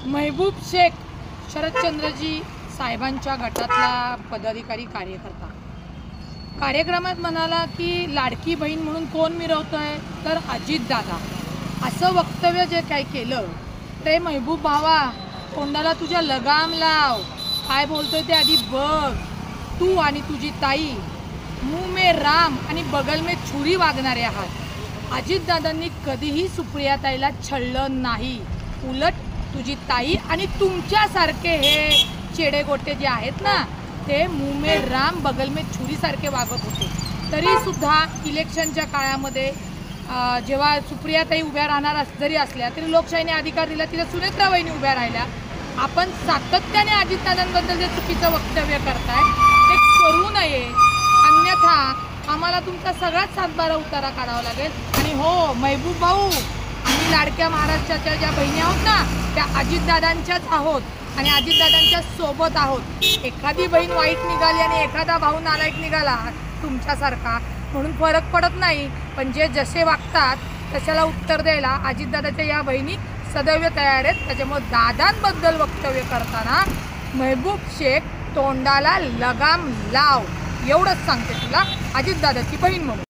महबूब शेख शरदचंद्रजी साहेबांच्या गटातला पदाधिकारी कार्यकर्ता कार्यक्रमात म्हणाला की लाडकी बहीण म्हणून कोण मिरवतोय तर अजितदादा असं वक्तव्य जे काय केलं ते महबूब भावा तोंडाला तुझ्या लगाम लाव, काय बोलतोय ते आधी बघ। तू आणि तुझी ताई मुंह में राम आणि बगल में छुरी वागणारे आहात। अजितदादांनी कधीही सुप्रियाताईला छळलं नाही, उलट तुझी ताई आणि तुमच्यासारखे हे चेडेगोटे जे आहेत ना ते मुंह में राम बगल में छुरी सारखे वागत होते। तरी सुद्धा इलेक्शनच्या काळामध्ये जेव्हा सुप्रियाताई उभ्या राहणार जरी असल्या तरी लोकशाहीने अधिकार दिला, तिला सुनेत्रा वहिनी उभ्या राहिल्या। आपण सातत्याने अजितदादांबद्दल जे चुकीचं वक्तव्य करताय ते करू नये, अन्यथा आम्हाला तुमचा सगळाच सातबारा उतारा काढावा लागेल। आणि हो महबूब भाऊ, आम्ही लाडक्या महाराष्ट्राच्या ज्या बहिणी आहोत ना त्या अजितदादांच्याच आहोत आणि अजितदादांच्या सोबत आहोत। एखादी बहीण वाईट निघाली आणि एखादा भाऊ नालायक निघाला तुमच्यासारखा म्हणून फरक पडत नाही, पण जे जसे वागतात तशाला उत्तर द्यायला अजितदादाच्या या बहिणी सदैव तयार आहेत। त्याच्यामुळे दादांबद्दल वक्तव्य करताना महबूब शेख तोंडाला लगाम लाव, एवढंच सांगते तुला अजितदादाची बहीण म्हणून।